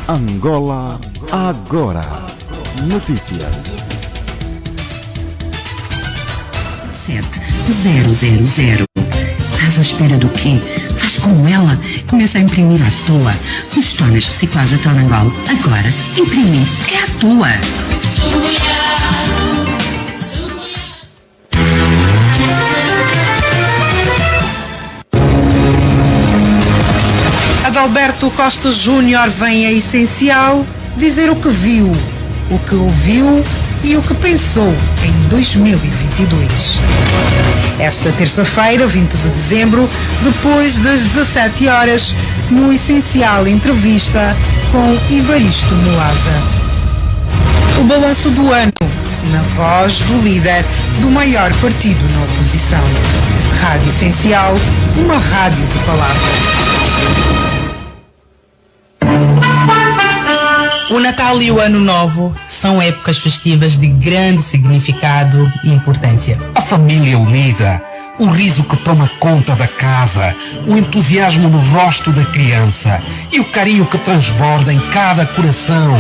Angola agora. Notícias. 7000. Estás à espera do quê? Faz como ela. Começa a imprimir à toa. Os tonas reciclagem Tonangol. Agora, imprimir é à toa. Adalberto Costa Júnior vem a Essencial dizer o que viu, o que ouviu e o que pensou em 2022. Esta terça-feira, 20 de dezembro, depois das 17 horas, no Essencial Entrevista com Ivaristo Mulaza. O balanço do ano, na voz do líder do maior partido na oposição. Rádio Essencial, uma rádio de palavra. O Natal e o Ano Novo são épocas festivas de grande significado e importância. A família unida, o riso que toma conta da casa, o entusiasmo no rosto da criança e o carinho que transborda em cada coração.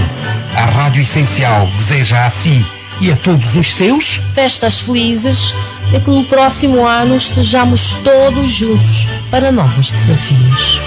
A Rádio Essencial deseja a si e a todos os seus festas felizes e que no próximo ano estejamos todos juntos para novos desafios.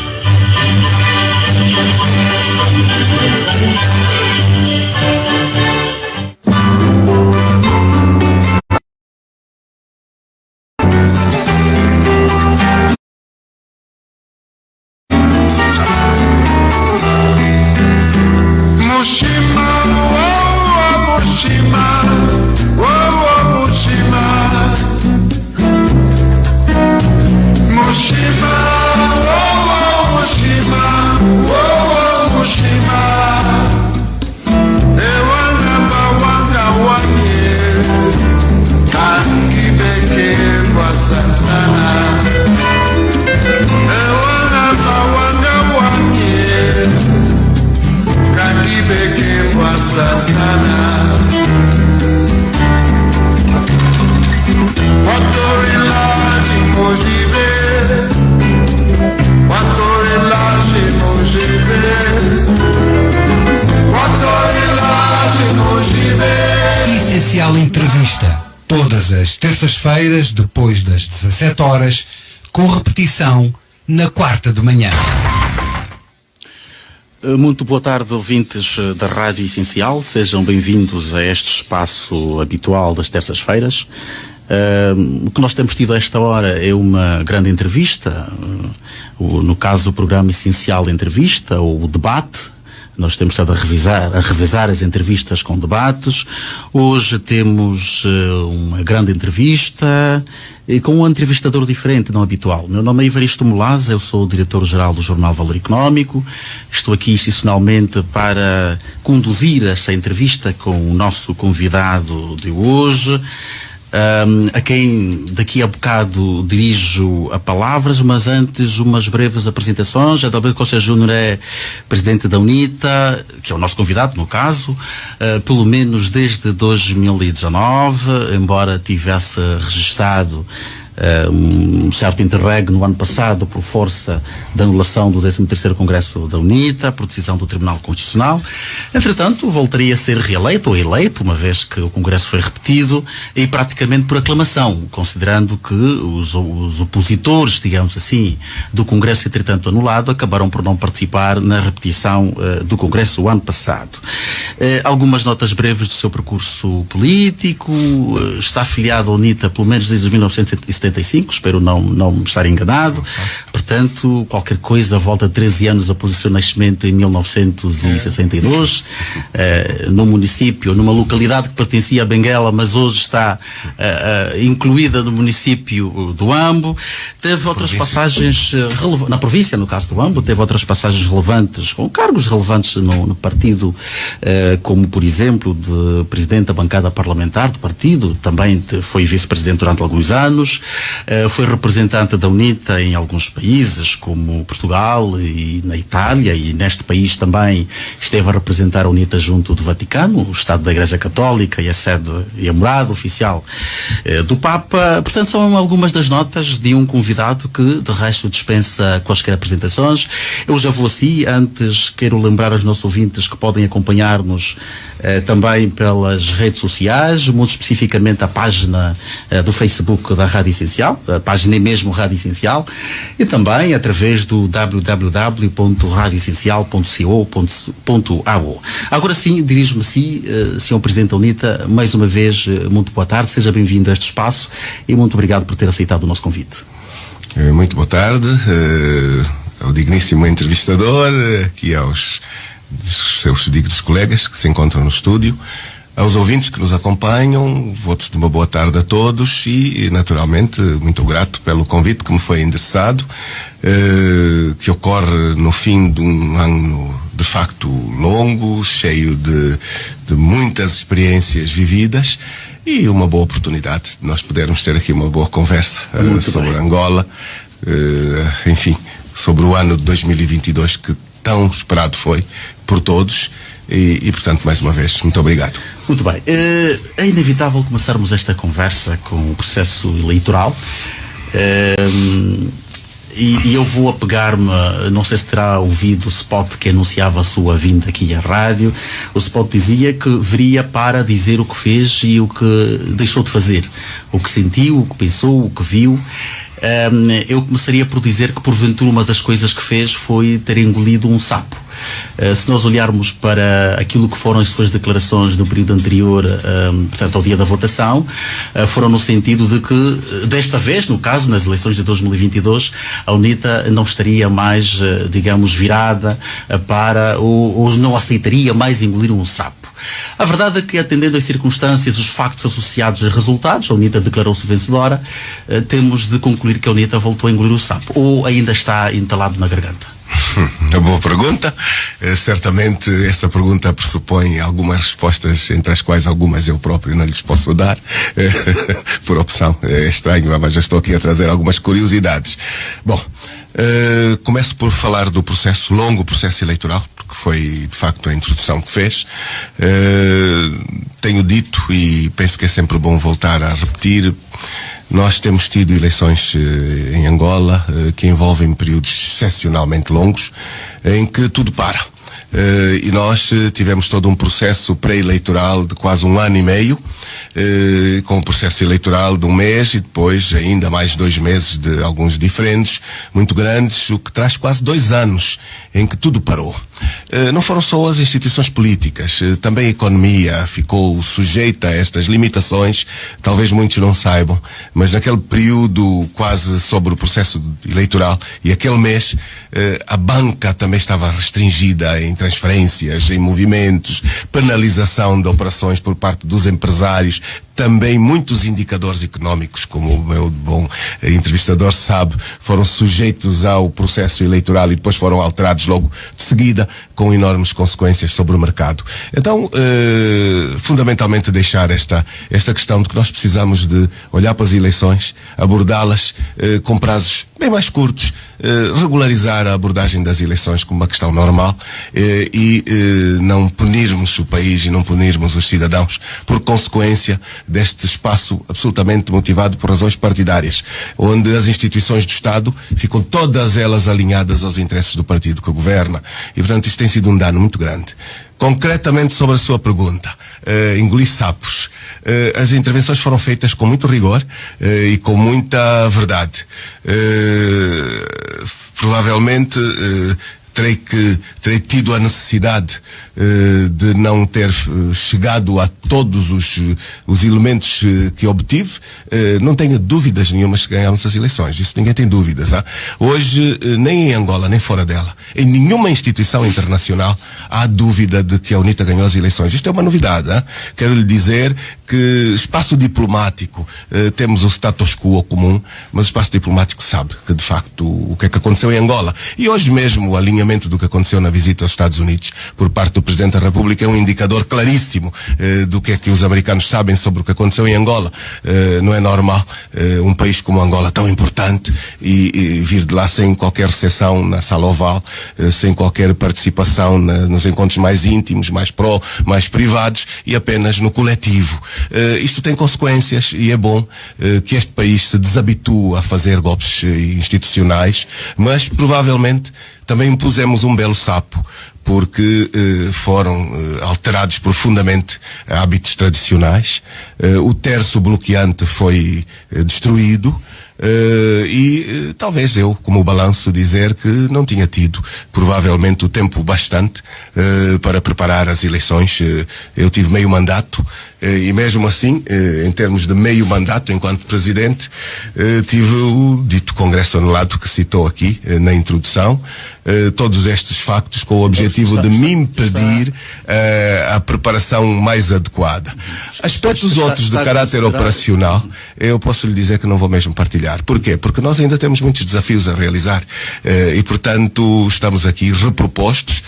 Essencial Entrevista, todas as terças-feiras, depois das 17 horas, com repetição na quarta de manhã. Muito boa tarde, ouvintes da Rádio Essencial. Sejam bem-vindos a este espaço habitual das terças-feiras. O que nós temos tido a esta hora é uma grande entrevista, no caso do programa Essencial Entrevista, ou o debate. Nós temos estado a revisar as entrevistas com debates. Hoje temos uma grande entrevista e com um entrevistador diferente, não habitual. Meu nome é Ivaristo Mulaza, eu sou o diretor-geral do Jornal Valor Económico. Estou aqui institucionalmente para conduzir esta entrevista com o nosso convidado de hoje, a quem daqui a bocado dirijo a palavras, mas antes umas breves apresentações. Adalberto Costa Júnior é presidente da UNITA, que é o nosso convidado no caso, pelo menos desde 2019, embora tivesse registado um certo interregno no ano passado por força da anulação do 13º Congresso da UNITA, por decisão do Tribunal Constitucional. Entretanto, voltaria a ser reeleito ou eleito, uma vez que o Congresso foi repetido, e praticamente por aclamação, considerando que os opositores, digamos assim, do Congresso, entretanto anulado, acabaram por não participar na repetição do Congresso o ano passado. Algumas notas breves do seu percurso político. Está afiliado à UNITA pelo menos desde 1975, espero não estar enganado. Portanto, qualquer coisa, volta a 13 anos após o seu nascimento em 1962, num município, numa localidade que pertencia a Benguela, mas hoje está incluída no município do Ambo. Teve outras passagens na província, no caso do Ambo, teve outras passagens relevantes, com cargos relevantes no partido como por exemplo de presidente da bancada parlamentar do partido, também foi vice-presidente durante alguns anos, foi representante da UNITA em alguns países, como Portugal e na Itália, e neste país também esteve a representar a UNITA junto do Vaticano, o Estado da Igreja Católica e a sede e a morada oficial do Papa. Portanto, são algumas das notas de um convidado que, de resto, dispensa quaisquer apresentações. Eu já vou assim, antes quero lembrar aos nossos ouvintes que podem acompanhar-nos também pelas redes sociais, muito especificamente a página do Facebook da Rádio Essencial, a página mesmo Rádio Essencial, e também através do www.radioessencial.co.au. Agora sim, dirijo-me assim, Sr. Presidente da UNITA, mais uma vez, muito boa tarde, seja bem-vindo a este espaço e muito obrigado por ter aceitado o nosso convite. Muito boa tarde ao digníssimo entrevistador, aqui aos seus dignos colegas que se encontram no estúdio, aos ouvintes que nos acompanham, votos de uma boa tarde a todos e, naturalmente, muito grato pelo convite que me foi endereçado, que ocorre no fim de um ano de facto longo, cheio de muitas experiências vividas e uma boa oportunidade de nós podermos ter aqui uma boa conversa sobre Angola, enfim, sobre o ano de 2022 que tão esperado foi por todos e portanto, mais uma vez, muito obrigado. Muito bem. É inevitável começarmos esta conversa com o processo eleitoral e eu vou apegar-me, não sei se terá ouvido o spot que anunciava a sua vinda aqui à rádio. O spot dizia que viria para dizer o que fez e o que deixou de fazer, o que sentiu, o que pensou, o que viu. Eu começaria por dizer que porventura uma das coisas que fez foi ter engolido um sapo. Se nós olharmos para aquilo que foram as suas declarações no período anterior, portanto ao dia da votação, foram no sentido de que desta vez, no caso, nas eleições de 2022, a UNITA não estaria mais, digamos, virada para, ou não aceitaria mais engolir um sapo. A verdade é que, atendendo às circunstâncias, os factos associados aos resultados, a UNITA declarou-se vencedora, temos de concluir que a UNITA voltou a engolir o sapo, ou ainda está entalado na garganta? Uma boa pergunta. Certamente essa pergunta pressupõe algumas respostas, entre as quais algumas eu próprio não lhes posso dar, por opção. É estranho, mas eu estou aqui a trazer algumas curiosidades. Bom, começo por falar do longo processo eleitoral, porque foi de facto a introdução que fez. Tenho dito, e penso que é sempre bom voltar a repetir, nós temos tido eleições em Angola que envolvem períodos excepcionalmente longos, em que tudo para. E nós tivemos todo um processo pré-eleitoral de quase 1 ano e meio, com um processo eleitoral de 1 mês e depois ainda mais 2 meses de alguns diferentes, muito grandes, o que traz quase 2 anos em que tudo parou. Não foram só as instituições políticas, também a economia ficou sujeita a estas limitações, talvez muitos não saibam, mas naquele período quase sobre o processo eleitoral e aquele mês, a banca também estava restringida em transferências, em movimentos, penalização de operações por parte dos empresários, também muitos indicadores económicos, como o meu bom entrevistador sabe, foram sujeitos ao processo eleitoral e depois foram alterados logo de seguida, com enormes consequências sobre o mercado. Então, fundamentalmente deixar esta questão de que nós precisamos de olhar para as eleições, abordá-las com prazos bem mais curtos, regularizar a abordagem das eleições como uma questão normal e não punirmos o país e não punirmos os cidadãos por consequência deste espaço absolutamente motivado por razões partidárias, onde as instituições do Estado ficam todas elas alinhadas aos interesses do partido que governa. E, portanto, isto tem sido um dano muito grande. Concretamente sobre a sua pergunta, engolir sapos. As intervenções foram feitas com muito rigor e com muita verdade. Provavelmente terei tido a necessidade de não ter chegado a todos os elementos que obtive. Não tenho dúvidas nenhumas que ganhamos as eleições, isso ninguém tem dúvidas. Hoje, nem em Angola, nem fora dela, em nenhuma instituição internacional há dúvida de que a UNITA ganhou as eleições. Isto é uma novidade. Quero lhe dizer que espaço diplomático, temos o status quo comum, mas o espaço diplomático sabe que de facto o que é que aconteceu em Angola. E hoje mesmo a linha alinhamento do que aconteceu na visita aos Estados Unidos por parte do Presidente da República é um indicador claríssimo do que é que os americanos sabem sobre o que aconteceu em Angola. Não é normal um país como Angola, tão importante, e vir de lá sem qualquer recepção na sala oval, sem qualquer participação nos encontros mais íntimos, mais privados, e apenas no coletivo. Isto tem consequências, e é bom que este país se deshabitue a fazer golpes institucionais, mas provavelmente também impusemos um belo sapo, porque foram alterados profundamente hábitos tradicionais, o terço bloqueante foi destruído, e talvez eu, como balanço, dizer que não tinha tido provavelmente o tempo bastante para preparar as eleições. Eu tive meio mandato, e mesmo assim, em termos de meio mandato enquanto presidente, tive o dito Congresso anulado que citou aqui na introdução. Todos estes factos com o objetivo de me impedir a preparação mais adequada. Aspectos outros de caráter operacional, eu posso lhe dizer que não vou mesmo partilhar. Porquê? Porque nós ainda temos muitos desafios a realizar, e portanto estamos aqui repropostos.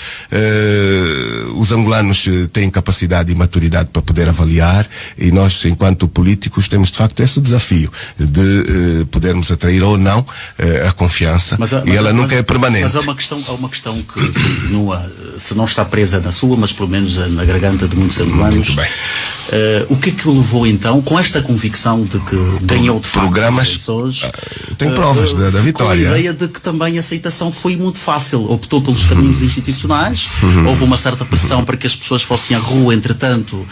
Os angolanos têm capacidade e maturidade para poder avaliar, e nós, enquanto políticos, temos de facto esse desafio de podermos atrair ou não a confiança, e ela nunca é permanente. Mas há uma questão que continua, se não está presa na sua, mas pelo menos na garganta de muitos angolanos. Muito bem. O que é que o levou então, com esta convicção de que ganhou de facto programas, as eleições, tem provas da vitória. Com a ideia de que também a aceitação foi muito fácil, optou pelos caminhos institucionais, houve uma certa pressão para que as pessoas fossem à rua, entretanto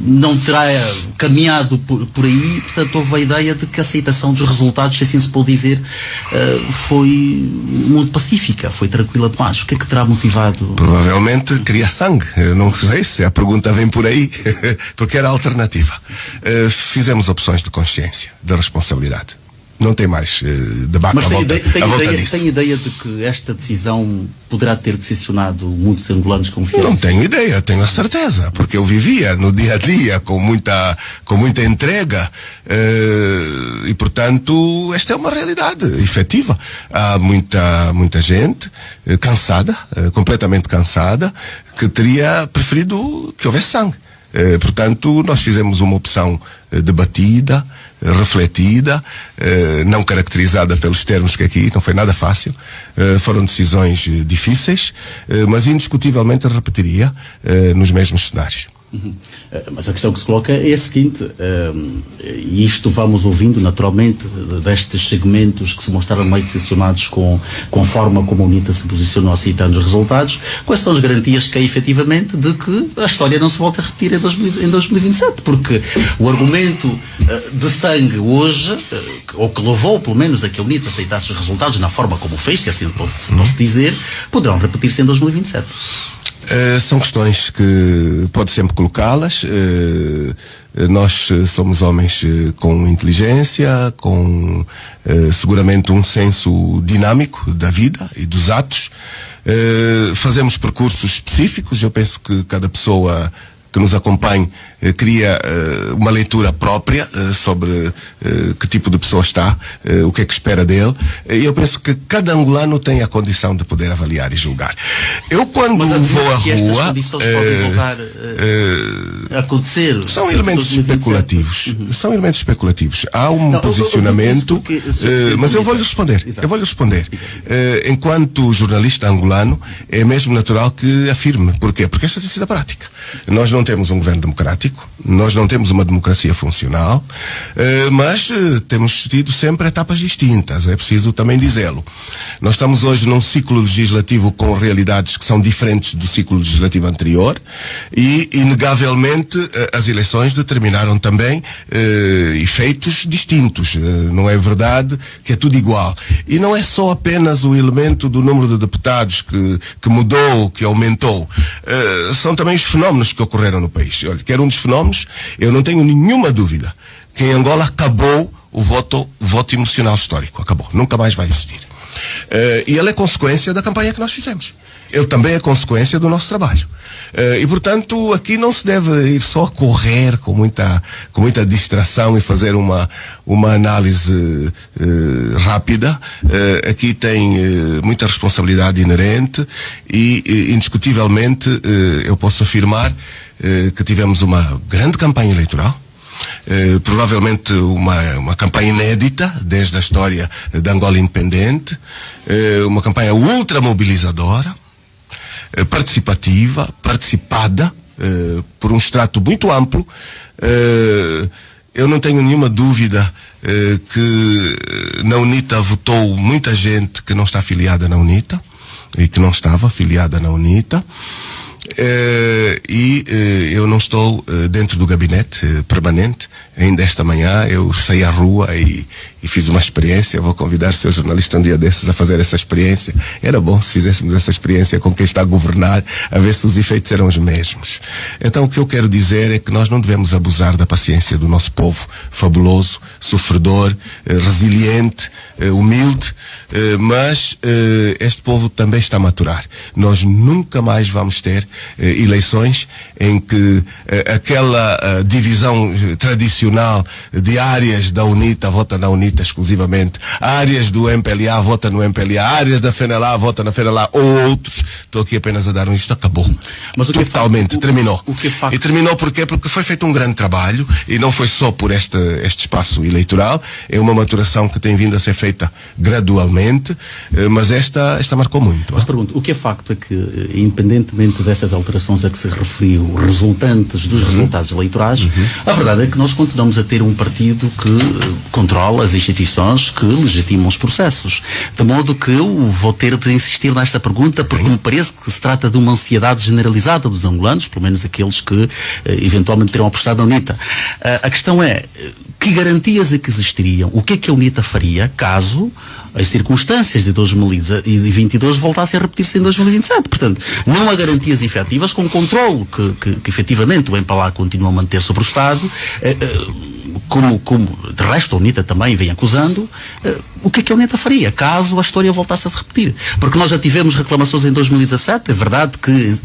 não terá caminhado por aí, portanto houve a ideia de que a aceitação dos resultados, se assim se pode dizer, foi muito pacífica, foi tranquila demais. O que é que terá motivado? Provavelmente queria sangue, eu não sei se a pergunta vem por aí, porque era a alternativa. Fizemos opções de consciência, de responsabilidade. Não tem mais debate à volta disso. Tem ideia de que esta decisão poderá ter decepcionado muitos angolanos confiantes? Não tenho ideia, tenho a certeza, porque eu vivia no dia a dia com muita entrega, e portanto esta é uma realidade efetiva. Há muita gente cansada, completamente cansada, que teria preferido que houvesse sangue. Portanto, nós fizemos uma opção debatida, refletida, não caracterizada pelos termos que aqui não foi nada fácil. Foram decisões difíceis, mas indiscutivelmente repetiria nos mesmos cenários. Mas a questão que se coloca é a seguinte, e isto vamos ouvindo naturalmente destes segmentos que se mostraram mais decepcionados com a forma como a UNITA se posicionou aceitando os resultados. Quais são as garantias que é efetivamente de que a história não se volta a repetir em 2027? Porque o argumento de sangue hoje, ou que levou pelo menos a que a UNITA aceitasse os resultados na forma como fez, se assim posso dizer, poderão repetir-se em 2027. São questões que pode sempre colocá-las. Nós somos homens com inteligência, com seguramente um senso dinâmico da vida e dos atos. Fazemos percursos específicos. Eu penso que cada pessoa que nos acompanhe cria uma leitura própria sobre que tipo de pessoa está, o que é que espera dele. E eu penso que cada angolano tem a condição de poder avaliar e julgar. Eu, quando vou à rua, estas condições podem voltar a acontecer. São elementos especulativos. São elementos especulativos. Há um posicionamento, mas eu vou-lhe responder. Exato. Eu vou-lhe responder. Enquanto jornalista angolano, é mesmo natural que afirme. Porquê? Porque esta tem sido a prática. Nós não temos um governo democrático, nós não temos uma democracia funcional, mas temos tido sempre etapas distintas, é preciso também dizê-lo. Nós estamos hoje num ciclo legislativo com realidades que são diferentes do ciclo legislativo anterior, e inegavelmente as eleições determinaram também efeitos distintos. Não é verdade que é tudo igual. E não é só apenas o elemento do número de deputados que mudou, que aumentou. São também os fenómenos que ocorreram no país. Olha, que era um dos fenómenos, eu não tenho nenhuma dúvida que em Angola acabou o voto emocional histórico. Acabou. Nunca mais vai existir. E ele é consequência da campanha que nós fizemos. ele também é consequência do nosso trabalho. E portanto aqui não se deve ir só a correr com muita distração e fazer uma análise rápida. Aqui tem muita responsabilidade inerente e indiscutivelmente eu posso afirmar que tivemos uma grande campanha eleitoral. Provavelmente uma campanha inédita desde a história da Angola independente, uma campanha ultra mobilizadora, participada por um extrato muito amplo. Eu não tenho nenhuma dúvida que na UNITA votou muita gente que não está afiliada na UNITA e que não estava afiliada na UNITA. Eu não estou dentro do gabinete permanente. Ainda esta manhã eu saí à rua e fiz uma experiência. Vou convidar o seu jornalista um dia desses a fazer essa experiência. Era bom se fizéssemos essa experiência com quem está a governar, a ver se os efeitos eram os mesmos. Então o que eu quero dizer é que nós não devemos abusar da paciência do nosso povo fabuloso, sofredor, resiliente, humilde, mas este povo também está a maturar. Nós nunca mais vamos ter eleições em que aquela divisão tradicional de áreas da UNITA vota na UNITA exclusivamente, áreas do MPLA vota no MPLA, áreas da FENALA vota na FENALA, ou outros. Estou aqui apenas a dar isto acabou. Mas totalmente, terminou. E terminou porque foi feito um grande trabalho e não foi só por este espaço eleitoral, é uma maturação que tem vindo a ser feita gradualmente, mas esta marcou muito. Mas pergunto, o que é facto é que, independentemente destas alterações a que se referiu, resultantes dos resultados eleitorais, a verdade é que nós continuamos a ter um partido que controla as instituições que legitimam os processos. De modo que eu vou ter de insistir nesta pergunta, porque me parece que se trata de uma ansiedade generalizada dos angolanos, pelo menos aqueles que eventualmente terão apostado na UNITA. A questão é, que garantias é que existiriam? O que é que a UNITA faria caso as circunstâncias de 2022 voltassem a repetir-se em 2027? Portanto, não há garantias efetivas com o controle que efetivamente o MPLA continua a manter sobre o Estado, como de resto a UNITA também vem acusando. O que é que a UNITA faria caso a história voltasse a se repetir? Porque nós já tivemos reclamações em 2017, é verdade que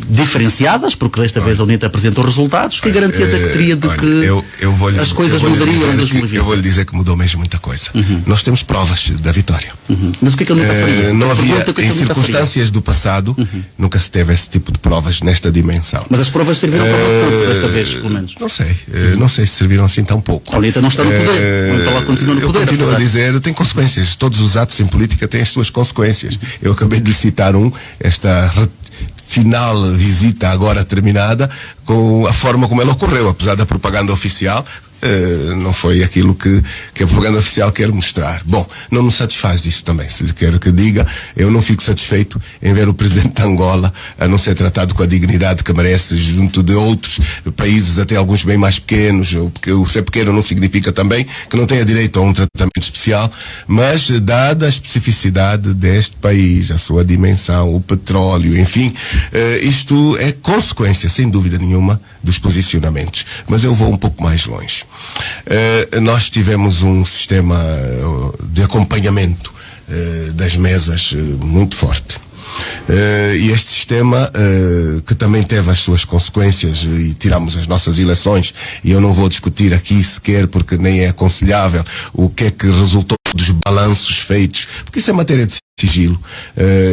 diferenciadas, porque desta vez a UNITA apresentou resultados. Que garantias é que teria de que as coisas mudariam em 2020? Eu vou lhe dizer que mudou mesmo muita coisa. Nós temos provas da vitória. Mas o que é que a UNITA faria? Não havia, em circunstâncias do passado, nunca se teve esse tipo de provas nesta dimensão. Mas as provas serviram para pouco desta vez, pelo menos. Não sei se serviram assim tão pouco. A UNITA não está no poder. O MPLA continua no poder. Eu continuo a dizer, tem consequências. Todos os atos em política têm as suas consequências. Eu acabei de lhe citar esta final visita agora terminada, com a forma como ela ocorreu, apesar da propaganda oficial. Não foi aquilo que a propaganda oficial quer mostrar. Bom, não me satisfaz disso também. Se lhe quero que diga, eu não fico satisfeito em ver o presidente de Angola a não ser tratado com a dignidade que merece junto de outros países, até alguns bem mais pequenos, porque o ser pequeno não significa também que não tenha direito a um tratamento especial, mas dada a especificidade deste país, a sua dimensão, o petróleo, enfim, isto é consequência, sem dúvida nenhuma, dos posicionamentos. Mas eu vou um pouco mais longe. Nós tivemos um sistema de acompanhamento das mesas muito forte. E este sistema, que também teve as suas consequências, e tiramos as nossas eleições, e eu não vou discutir aqui sequer, porque nem é aconselhável, o que é que resultou dos balanços feitos, porque isso é matéria de sigilo,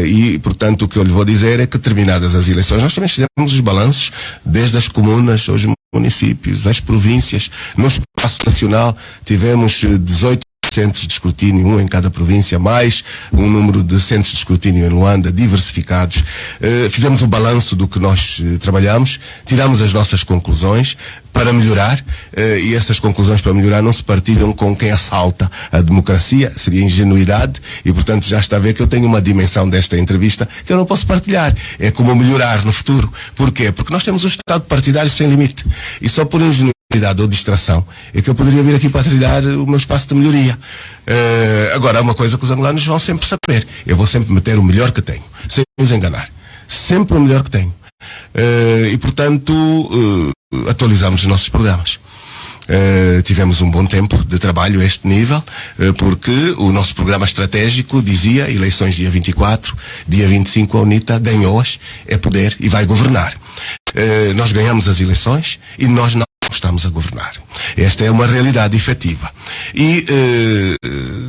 e portanto o que eu lhe vou dizer é que, terminadas as eleições, nós também fizemos os balanços desde as comunas aos municípios, às províncias. No espaço nacional tivemos 18 centros de escrutínio, um em cada província, mais um número de centros de escrutínio em Luanda, diversificados. Fizemos o balanço do que nós trabalhamos, tiramos as nossas conclusões para melhorar, e essas conclusões para melhorar não se partilham com quem assalta a democracia, seria ingenuidade, e portanto já está a ver que eu tenho uma dimensão desta entrevista que eu não posso partilhar. É como melhorar no futuro. Porquê? Porque nós temos um Estado partidário sem limite, e só por ingenuidade ou distração é que eu poderia vir aqui para trilhar o meu espaço de melhoria. Agora, há uma coisa que os angolanos vão sempre saber: eu vou sempre meter o melhor que tenho, sem nos enganar, sempre o melhor que tenho, e portanto atualizamos os nossos programas. Tivemos um bom tempo de trabalho a este nível, porque o nosso programa estratégico dizia eleições dia 24, dia 25 a UNITA ganhou-as, é poder e vai governar. Nós ganhamos as eleições e nós não estamos a governar. Esta é uma realidade efetiva. E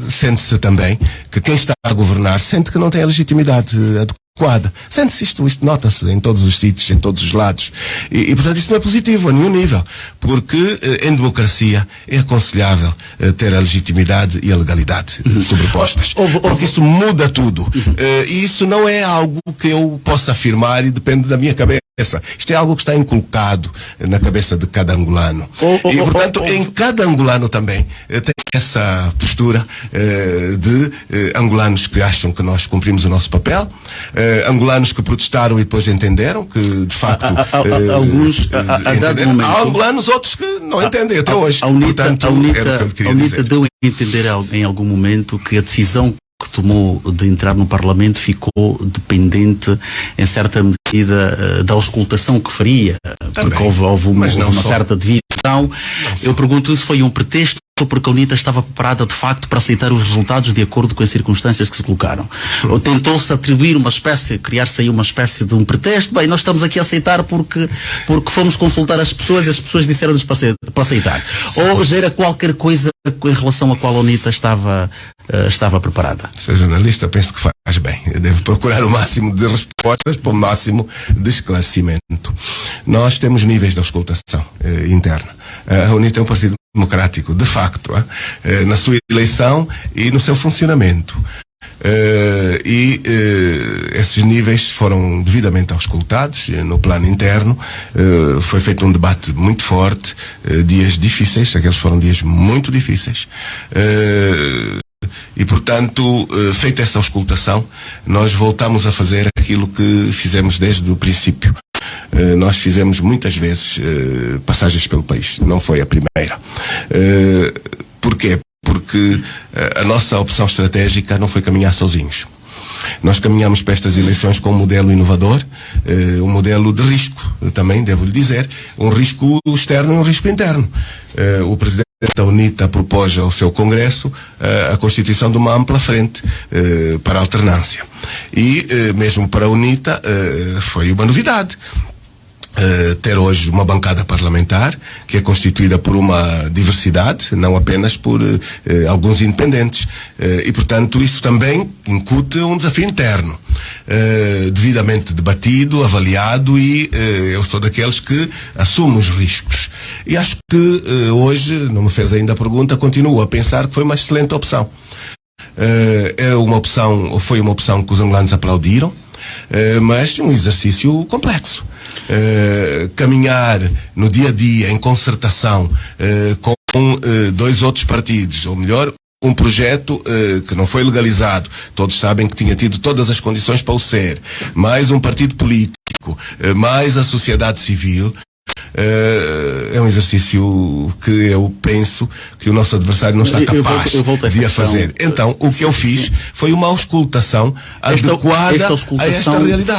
sente-se também que quem está a governar sente que não tem a legitimidade adequada. Sente-se isto nota-se em todos os sítios, em todos os lados. E portanto, isto não é positivo a nenhum nível, porque em democracia é aconselhável ter a legitimidade e a legalidade sobrepostas. Porque isto muda tudo. E isso não é algo que eu possa afirmar e depende da minha cabeça. Isto é algo que está inculcado na cabeça de cada angolano. E, portanto, em cada angolano também tem essa postura de angolanos que acham que nós cumprimos o nosso papel, angolanos que protestaram e depois entenderam que, de facto, há angolanos outros que não entendem até hoje. A UNITA deu a entender em algum momento que a decisão que tomou de entrar no Parlamento ficou dependente, em certa medida, da auscultação que faria, porque houve uma certa divisão. Eu pergunto se foi um pretexto, porque a UNITA estava preparada de facto para aceitar os resultados de acordo com as circunstâncias que se colocaram. Ou tentou-se atribuir criar-se aí uma espécie de um pretexto, bem, nós estamos aqui a aceitar porque fomos consultar as pessoas e as pessoas disseram-nos para aceitar. Ou gera qualquer coisa em relação a qual a UNITA estava preparada. Se é jornalista, penso que faz bem. Deve procurar o máximo de respostas para o máximo de esclarecimento. Nós temos níveis de auscultação interna. A UNITA é um partido democrático, de facto, na sua eleição e no seu funcionamento. Esses níveis foram devidamente auscultados no plano interno. Foi feito um debate muito forte, dias difíceis, aqueles foram dias muito difíceis. E, portanto, feita essa auscultação, nós voltamos a fazer aquilo que fizemos desde o princípio. Nós fizemos muitas vezes passagens pelo país, não foi a primeira. Porquê? Porque a nossa opção estratégica não foi caminhar sozinhos. Nós caminhamos para estas eleições com um modelo inovador, um modelo de risco, também devo lhe dizer, um risco externo e um risco interno. O presidente da UNITA propôs ao seu Congresso a constituição de uma ampla frente para a alternância. E mesmo para a UNITA foi uma novidade. Ter hoje uma bancada parlamentar que é constituída por uma diversidade, não apenas por alguns independentes. E, portanto, isso também incute um desafio interno, devidamente debatido, avaliado, e eu sou daqueles que assumo os riscos. E acho que hoje, não me fez ainda a pergunta, continuo a pensar que foi uma excelente opção. Foi uma opção que os angolanos aplaudiram, mas um exercício complexo. Caminhar no dia a dia em concertação com dois outros partidos, ou melhor, um projeto que não foi legalizado, todos sabem que tinha tido todas as condições para o ser, mais um partido político, mais a sociedade civil, é um exercício que eu penso que o nosso adversário não está capaz de a fazer. Então, o que eu fiz foi uma auscultação adequada a esta realidade.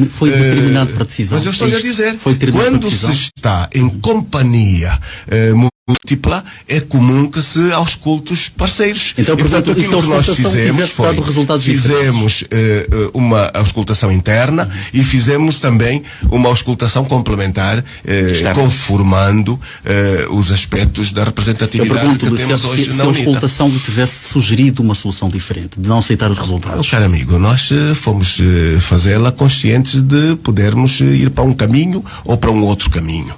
Foi determinante para a decisão. Mas eu estou-lhe a dizer, quando se está em companhia múltipla, é comum que se ausculte os parceiros. Então, portanto, aquilo que nós fizemos uma auscultação interna e fizemos também uma auscultação complementar, conformando os aspectos da representatividade que temos hoje na UNITA. Se a auscultação lhe tivesse sugerido uma solução diferente, de não aceitar os resultados? Caro amigo, nós fomos fazê-la conscientes de podermos ir para um caminho ou para um outro caminho.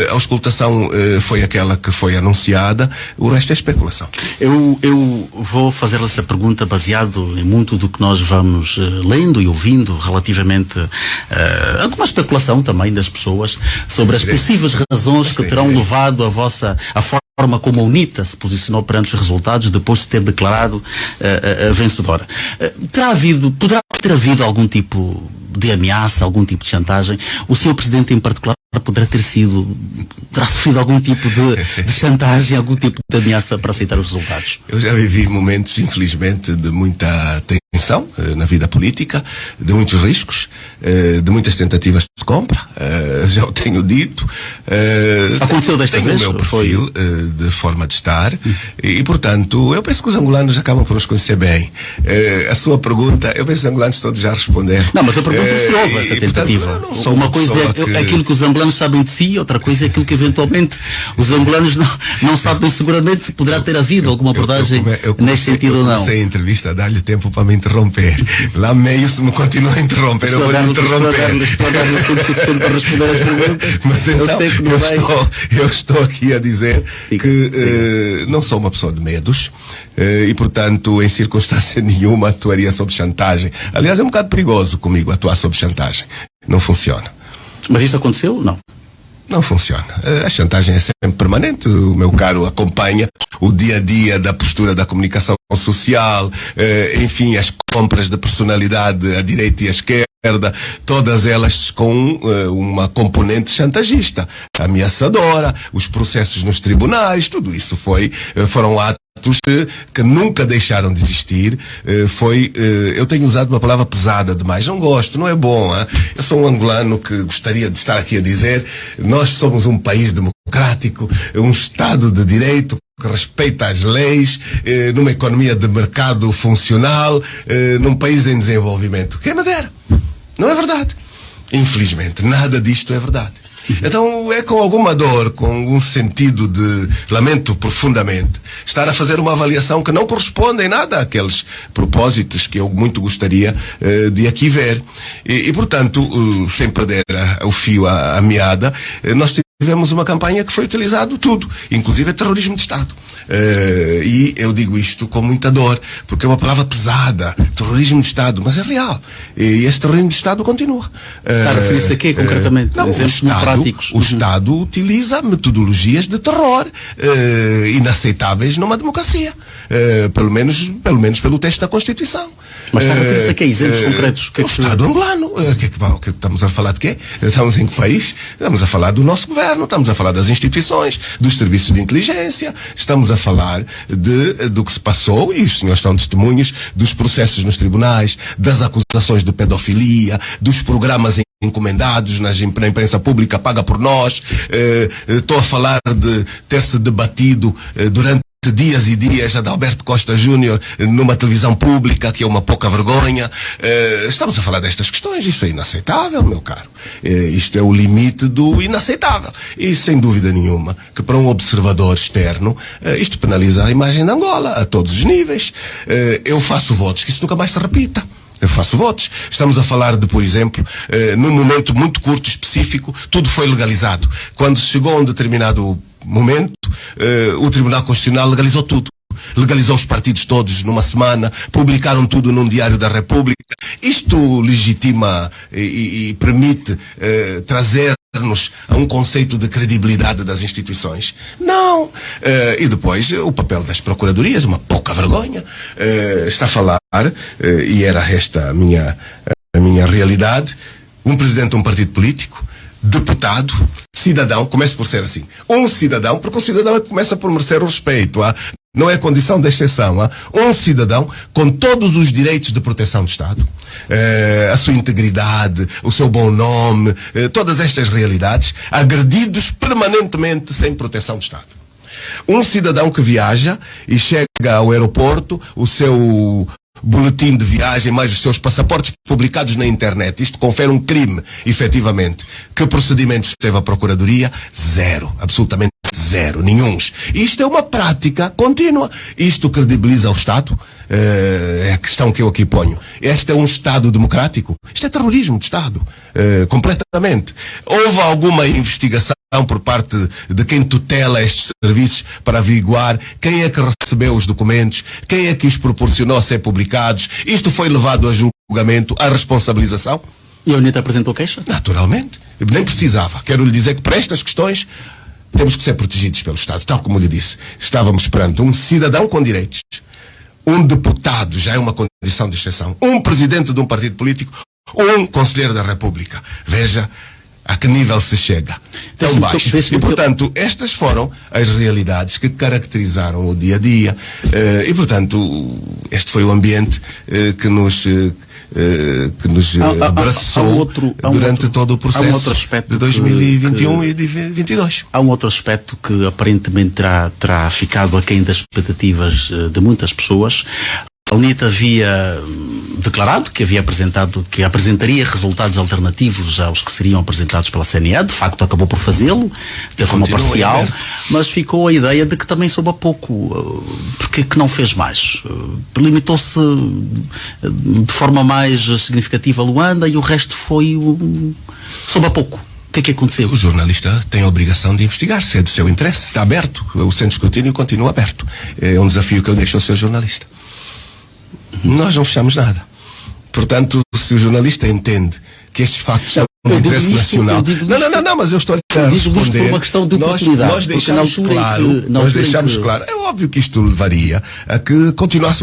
A auscultação foi aquela que foi anunciada, o resto é especulação. Eu vou fazer essa pergunta baseado em muito do que nós vamos lendo e ouvindo relativamente a alguma especulação também das pessoas sobre as possíveis razões que terão levado a forma como a UNITA se posicionou perante os resultados depois de ter declarado a vencedora. Poderá ter havido algum tipo de ameaça, algum tipo de chantagem? O senhor Presidente em particular poderá ter sido, terá sofrido algum tipo de chantagem, algum tipo de ameaça para aceitar os resultados? Eu já vivi momentos, infelizmente, de muita tensão na vida política, de muitos riscos, de muitas tentativas de compra, já o tenho dito. Aconteceu desta vez? Tenho o meu perfil de forma de estar e, portanto, eu penso que os angolanos acabam por nos conhecer bem. A sua pergunta, eu penso que os angolanos todos já responderam. Não, mas eu pergunto se houve essa tentativa. Portanto, não sou uma coisa é aquilo que os angolanos sabem de si, outra coisa é aquilo que eventualmente os angolanos não sabem seguramente se poderá ter havido alguma abordagem neste sentido ou não. Eu comecei a entrevista a dar-lhe tempo para me interromper. Lá meio se me continua a interromper, eu vou lhe interromper. Mas então, eu estou aqui a dizer que não sou uma pessoa de medos e, portanto, em circunstância nenhuma atuaria sob chantagem. Aliás, é um bocado perigoso comigo atuar sob chantagem. Não funciona. Mas isso aconteceu? Não. Não funciona. A chantagem é sempre permanente. O meu caro acompanha o dia a dia da postura da comunicação social, enfim, as compras de personalidade à direita e à esquerda, todas elas com uma componente chantagista, ameaçadora, os processos nos tribunais, tudo isso foram atos que nunca deixaram de existir. Eu tenho usado uma palavra pesada demais, não gosto, não é bom, hein? Eu sou um angolano que gostaria de estar aqui a dizer, nós somos um país democrático, um Estado de Direito que respeita as leis, numa economia de mercado funcional, num país em desenvolvimento. Quem me dera? Não é verdade. Infelizmente, nada disto é verdade. Então é com alguma dor, com algum sentido de lamento profundamente, estar a fazer uma avaliação que não corresponde em nada àqueles propósitos que eu muito gostaria de aqui ver. E portanto, sem perder o fio à meada, nós tivemos uma campanha que foi utilizado tudo, inclusive terrorismo de Estado. E eu digo isto com muita dor, porque é uma palavra pesada, terrorismo de Estado, mas é real. E este terrorismo de Estado continua. Está a referir-se a quê, concretamente? Não, o Estado utiliza metodologias de terror inaceitáveis numa democracia. Pelo menos pelo texto da Constituição. Mas está a referir-se a quê? Exemplos concretos? O Estado angolano. Que estamos a falar de quê? Estamos em que país? Estamos a falar do nosso governo, estamos a falar das instituições, dos serviços de inteligência, estamos a falar do que se passou, e os senhores são testemunhos, dos processos nos tribunais, das acusações de pedofilia, dos programas encomendados na imprensa pública paga por nós. Estou a falar de ter-se debatido durante dias e dias Adalberto Costa Júnior numa televisão pública, que é uma pouca vergonha. Estamos a falar destas questões. Isto é inaceitável, meu caro. Isto é o limite do inaceitável. E sem dúvida nenhuma que para um observador externo isto penaliza a imagem de Angola a todos os níveis. Eu faço votos que isso nunca mais se repita. Eu faço votos. Estamos a falar de, por exemplo, num momento muito curto, específico, tudo foi legalizado. Quando se chegou a um determinado momento, o Tribunal Constitucional legalizou tudo. Legalizou os partidos todos numa semana, publicaram tudo num Diário da República. Isto legitima e permite trazer-nos a um conceito de credibilidade das instituições? Não. E depois o papel das procuradorias, uma pouca vergonha. Está a falar, e era esta a minha realidade, um presidente de um partido político, deputado, cidadão, começa por ser assim, um cidadão, porque o cidadão é que começa por merecer o respeito, não é condição de exceção, um cidadão com todos os direitos de proteção do Estado, a sua integridade, o seu bom nome, todas estas realidades, agredidos permanentemente sem proteção do Estado. Um cidadão que viaja e chega ao aeroporto, o seu boletim de viagem, mais os seus passaportes publicados na internet. Isto confere um crime, efetivamente. Que procedimentos teve a Procuradoria? Zero. Absolutamente zero. Nenhuns. Isto é uma prática contínua. Isto credibiliza o Estado? É a questão que eu aqui ponho. Este é um Estado democrático? Isto é terrorismo de Estado. Completamente. Houve alguma investigação por parte de quem tutela estes serviços para averiguar quem é que recebeu os documentos, quem é que os proporcionou a ser publicados? Isto foi levado a julgamento, a responsabilização? E a UNITA apresentou queixa? Naturalmente. Nem precisava. Quero lhe dizer que para estas questões temos que ser protegidos pelo Estado. Tal como lhe disse, estávamos perante um cidadão com direitos. Um deputado já é uma condição de exceção. Um presidente de um partido político, um conselheiro da República. Veja, A que nível se chega? Tão Deixa-me baixo. deixa-me E, portanto, estas foram as realidades que caracterizaram o dia a dia. E, portanto, este foi o ambiente que nos abraçou durante todo o processo de 2021 e de 2022. Há um outro aspecto que aparentemente terá ficado aquém das expectativas de muitas pessoas. A UNIT havia declarado que apresentaria resultados alternativos aos que seriam apresentados pela CNE. De facto, acabou por fazê-lo de forma parcial, mas ficou a ideia de que também soube a pouco. Porque que não fez mais? Limitou-se de forma mais significativa a Luanda e o resto soube a pouco. O que é que aconteceu? O jornalista tem a obrigação de investigar, se é do seu interesse, está aberto. O centro de escrutínio continua aberto. É um desafio que eu deixo ao seu jornalista. Nós não fechamos nada. Portanto, se o jornalista entende que estes factos são de interesse nacional... Não, mas eu estou a responder. Por uma questão de oportunidade. Nós deixamos claro, é óbvio que isto levaria a que continuasse